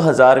1000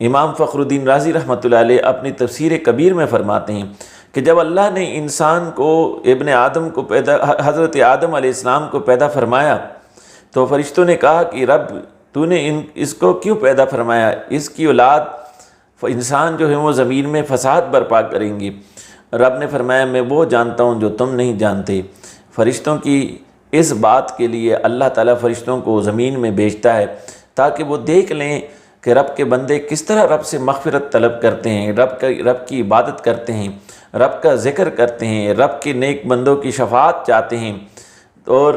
امام فخر الدین رازی رحمۃ اللہ علیہ اپنی تفسیر کبیر میں فرماتے ہیں کہ جب اللہ نے انسان کو، ابن آدم کو حضرت آدم علیہ السلام کو پیدا فرمایا تو فرشتوں نے کہا کہ رب تو نے اس کو کیوں پیدا فرمایا؟ اس کی اولاد انسان جو ہے وہ زمین میں فساد برپا کریں گے۔ رب نے فرمایا میں وہ جانتا ہوں جو تم نہیں جانتے۔ فرشتوں کی اس بات کے لیے اللہ تعالیٰ فرشتوں کو زمین میں بھیجتا ہے تاکہ وہ دیکھ لیں کہ رب کے بندے کس طرح رب سے مغفرت طلب کرتے ہیں، رب کی عبادت کرتے ہیں، رب کا ذکر کرتے ہیں، رب کے نیک بندوں کی شفاعت چاہتے ہیں۔ اور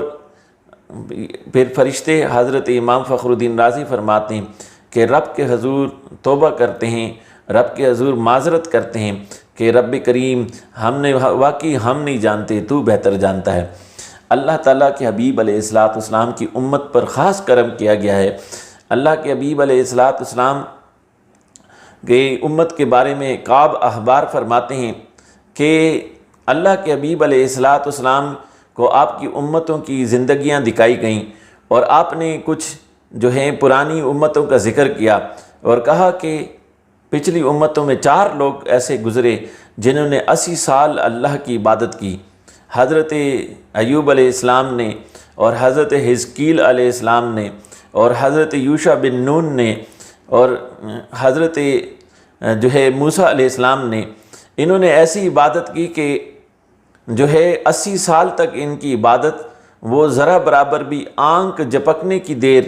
پھر فرشتے حضرت امام فخر الدین رازی فرماتے ہیں کہ رب کے حضور توبہ کرتے ہیں، رب کے حضور معذرت کرتے ہیں کہ رب کریم واقعی ہم نہیں جانتے، تو بہتر جانتا ہے۔ اللہ تعالیٰ کے حبیب علیہ السلام کی امت پر خاص کرم کیا گیا ہے۔ اللہ کے حبیب علیہ السلام کے امت کے بارے میں کعب احبار فرماتے ہیں کہ اللہ کے حبیب علیہ السلام کو آپ کی امتوں کی زندگیاں دکھائی گئیں اور آپ نے کچھ جو ہیں پرانی امتوں کا ذکر کیا اور کہا کہ پچھلی امتوں میں 4 لوگ ایسے گزرے جنہوں نے 80 سال اللہ کی عبادت کی۔ حضرت ایوب علیہ السلام نے اور حضرت حزقیل علیہ السلام نے اور حضرت یوشع بن نون نے اور حضرت جو ہے موسیٰ علیہ السلام نے، انہوں نے ایسی عبادت کی کہ جو ہے 80 سال تک ان کی عبادت وہ ذرا برابر بھی آنکھ جھپکنے کی دیر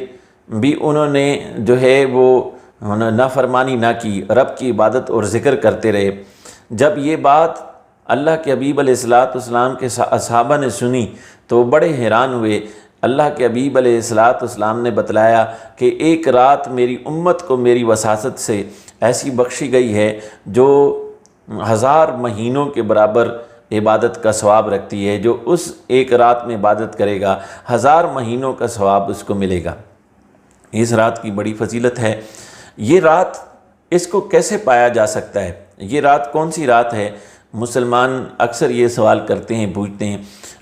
بھی انہوں نے جو ہے وہ نافرمانی نہ کی، رب کی عبادت اور ذکر کرتے رہے۔ جب یہ بات اللہ کے حبیب علیہ السلام کے اصحابہ نے سنی تو بڑے حیران ہوئے۔ اللہ کے حبیب علیہ السلام نے بتلایا کہ ایک رات میری امت کو میری وساطت سے ایسی بخشی گئی ہے جو 1000 مہینوں کے برابر عبادت کا ثواب رکھتی ہے۔ جو اس ایک رات میں عبادت کرے گا 1000 مہینوں کا ثواب اس کو ملے گا۔ اس رات کی بڑی فضیلت ہے۔ یہ رات اس کو کیسے پایا جا سکتا ہے؟ یہ رات کون سی رات ہے؟ مسلمان اکثر یہ سوال کرتے ہیں، پوچھتے ہیں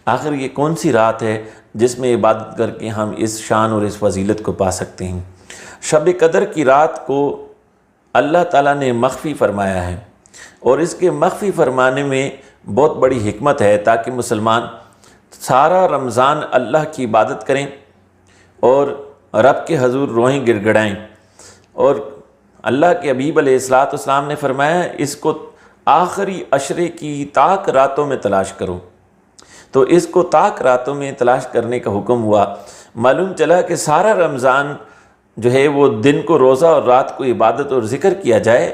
آخر یہ کون سی رات ہے جس میں عبادت کر کے ہم اس شان اور اس فضیلت کو پا سکتے ہیں؟ شب قدر کی رات کو اللہ تعالیٰ نے مخفی فرمایا ہے اور اس کے مخفی فرمانے میں بہت بڑی حکمت ہے تاکہ مسلمان سارا رمضان اللہ کی عبادت کریں اور رب کے حضور روئیں گڑگڑائیں۔ اور اللہ کے حبیب علیہ السلام نے فرمایا اس کو آخری عشرے کی طاق راتوں میں تلاش کرو، تو اس کو طاق راتوں میں تلاش کرنے کا حکم ہوا۔ معلوم چلا کہ سارا رمضان جو ہے وہ دن کو روزہ اور رات کو عبادت اور ذکر کیا جائے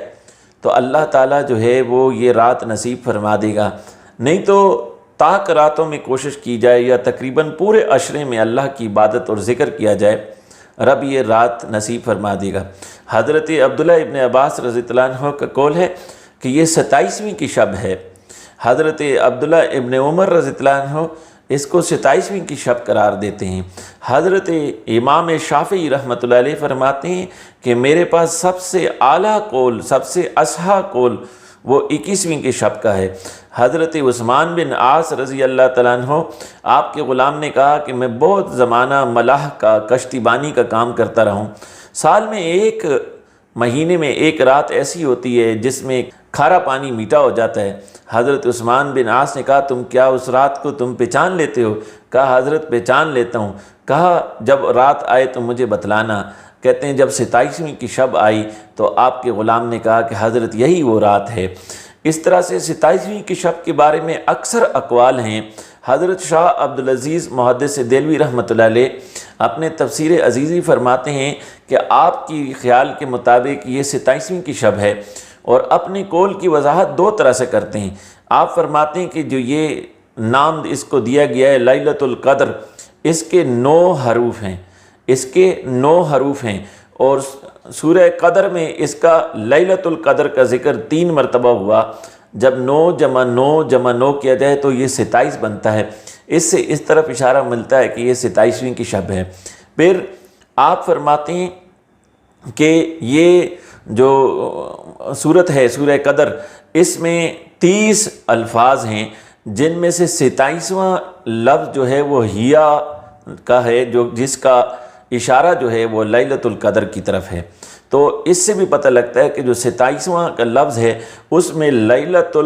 تو اللہ تعالیٰ جو ہے وہ یہ رات نصیب فرما دے گا، نہیں تو طاق راتوں میں کوشش کی جائے یا تقریباً پورے عشرے میں اللہ کی عبادت اور ذکر کیا جائے، رب یہ رات نصیب فرما دے گا۔ حضرت عبداللہ ابن عباس رضی اللہ عنہ کا قول ہے کہ یہ 27ویں کی شب ہے۔ حضرت عبداللہ ابن عمر رضی اللہ عنہ اس کو 27ویں کی شب قرار دیتے ہیں۔ حضرت امام شافعی رحمۃ اللہ علیہ فرماتے ہیں کہ میرے پاس سب سے اعلیٰ قول، سب سے اصحیح قول وہ 21ویں کی شب کا ہے۔ حضرت عثمان بن عاص رضی اللہ تعالیٰ عنہ آپ کے غلام نے کہا کہ میں بہت زمانہ ملاح کا، کشتی بانی کا کام کرتا رہا ہوں، سال میں ایک مہینے میں ایک رات ایسی ہوتی ہے جس میں کھارا پانی میٹھا ہو جاتا ہے۔ حضرت عثمان بن عاص نے کہا تم کیا اس رات کو تم پہچان لیتے ہو؟ کہا حضرت پہچان لیتا ہوں۔ کہا جب رات آئے تو مجھے بتلانا۔ کہتے ہیں جب 27ویں کی شب آئی تو آپ کے غلام نے کہا کہ حضرت یہی وہ رات ہے۔ اس طرح سے 27ویں کی شب کے بارے میں اکثر اقوال ہیں۔ حضرت شاہ عبدالعزیز محدث دہلوی رحمۃ اللہ علیہ اپنے تفسیر عزیزی فرماتے ہیں کہ آپ کی خیال کے مطابق یہ 27ویں کی شب ہے، اور اپنی قول کی وضاحت 2 طرح سے کرتے ہیں۔ آپ فرماتے ہیں کہ جو یہ نام اس کو دیا گیا ہے لیلۃ القدر، اس کے 9 حروف ہیں، اس کے 9 حروف ہیں، اور سورہ قدر میں اس کا لیلۃ القدر کا ذکر 3 مرتبہ ہوا۔ جب 9 جمع 9 جمع 9 کیا جائے تو یہ 27 بنتا ہے۔ اس سے اس طرف اشارہ ملتا ہے کہ یہ 27ویں کی شب ہے۔ پھر آپ فرماتے ہیں کہ یہ جو سورت ہے سورہ قدر، اس میں 30 الفاظ ہیں جن میں سے 27واں لفظ جو ہے وہ ہیا کا ہے، جو جس کا اشارہ جو ہے وہ لیلۃ القدر کی طرف ہے۔ تو اس سے بھی پتہ لگتا ہے کہ جو 27واں کا لفظ ہے اس میں لیلۃ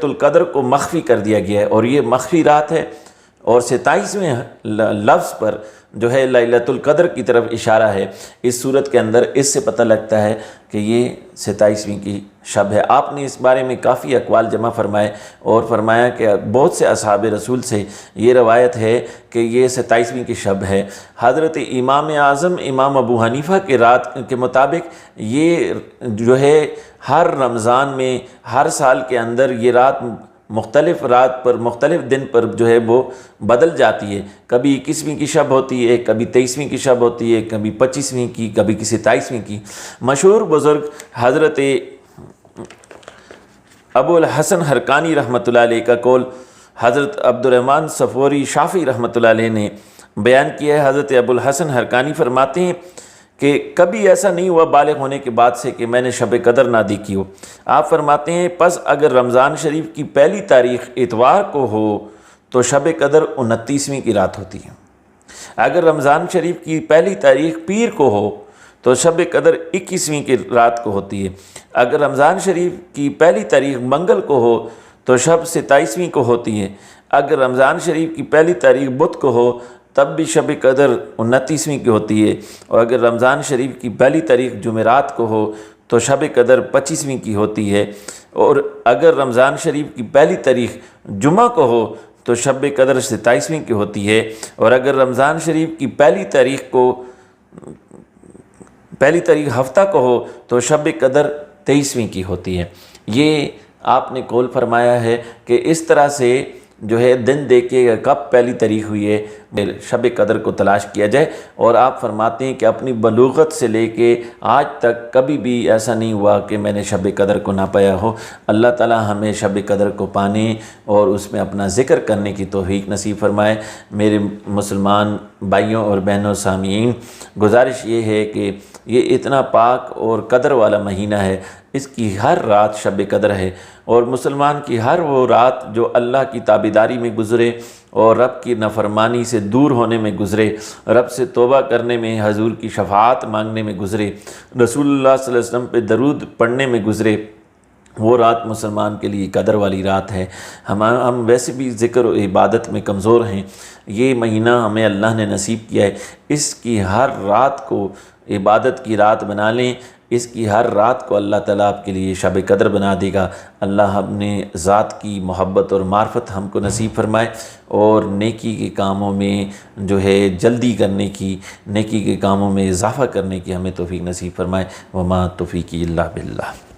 القدر کو مخفی کر دیا گیا ہے، اور یہ مخفی رات ہے، اور 27ویں لفظ پر جو ہے لیلۃ القدر کی طرف اشارہ ہے اس صورت کے اندر۔ اس سے پتہ لگتا ہے کہ یہ 27ویں کی شب ہے۔ آپ نے اس بارے میں کافی اقوال جمع فرمائے اور فرمایا کہ بہت سے اصحاب رسول سے یہ روایت ہے کہ یہ 27ویں کی شب ہے۔ حضرت امام اعظم امام ابو حنیفہ کے رات کے مطابق یہ جو ہے ہر رمضان میں ہر سال کے اندر یہ رات مختلف رات پر مختلف دن پر جو ہے وہ بدل جاتی ہے، کبھی 21ویں کی شب ہوتی ہے، کبھی 23ویں کی شب ہوتی ہے، کبھی 25ویں کی، کبھی 27ویں کی۔ مشہور بزرگ حضرت ابو الحسن حرکانی رحمۃ اللہ علیہ کا قول حضرت عبد الرحمن صفوری شافعی رحمۃ اللہ علیہ نے بیان کیا ہے۔ حضرت ابو الحسن حرکانی فرماتے ہیں کہ کبھی ایسا نہیں ہوا بالغ ہونے کے بعد سے کہ میں نے شب قدر نہ دیکھی ہو۔ آپ فرماتے ہیں پس اگر رمضان شریف کی پہلی تاریخ اتوار کو ہو تو شب قدر 29ویں کی رات ہوتی ہے، اگر رمضان شریف کی پہلی تاریخ پیر کو ہو تو شب قدر 21ویں کی رات کو ہوتی ہے، اگر رمضان شریف کی پہلی تاریخ منگل کو ہو تو شب 27ویں کو ہوتی ہے، اگر رمضان شریف کی پہلی تاریخ بدھ کو ہو تب بھی شب قدر 29ویں کی ہوتی ہے، اور اگر رمضان شریف کی پہلی تاریخ جمعرات کو ہو تو شب قدر 25ویں کی ہوتی ہے، اور اگر رمضان شریف کی پہلی تاریخ جمعہ کو ہو تو شب قدر 27ویں کی ہوتی ہے، اور اگر رمضان شریف کی پہلی تاریخ ہفتہ کو ہو تو شب قدر 23ویں کی ہوتی ہے۔ یہ آپ نے قول فرمایا ہے کہ اس طرح سے جو ہے دن دیکھے گا کب پہلی تاریخ ہوئی ہے شب قدر کو تلاش کیا جائے، اور آپ فرماتے ہیں کہ اپنی بلوغت سے لے کے آج تک کبھی بھی ایسا نہیں ہوا کہ میں نے شب قدر کو نہ پایا ہو۔ اللہ تعالی ہمیں شب قدر کو پانے اور اس میں اپنا ذکر کرنے کی توفیق نصیب فرمائے۔ میرے مسلمان بھائیوں اور بہنوں سامعین، گزارش یہ ہے کہ یہ اتنا پاک اور قدر والا مہینہ ہے، اس کی ہر رات شب قدر ہے، اور مسلمان کی ہر وہ رات جو اللہ کی تابعداری میں گزرے اور رب کی نافرمانی سے دور ہونے میں گزرے، رب سے توبہ کرنے میں، حضور کی شفاعت مانگنے میں گزرے، رسول اللہ صلی اللہ علیہ وسلم پہ درود پڑھنے میں گزرے، وہ رات مسلمان کے لیے قدر والی رات ہے۔ ہم ویسے بھی ذکر و عبادت میں کمزور ہیں، یہ مہینہ ہمیں اللہ نے نصیب کیا ہے، اس کی ہر رات کو عبادت کی رات بنا لیں، اس کی ہر رات کو اللہ تعالیٰ آپ کے لیے شب قدر بنا دے گا۔ اللہ اپنے ذات کی محبت اور معرفت ہم کو نصیب فرمائے، اور نیکی کے کاموں میں جو ہے جلدی کرنے کی، نیکی کے کاموں میں اضافہ کرنے کی ہمیں توفیق نصیب فرمائے۔ وما توفیقی الا باللہ۔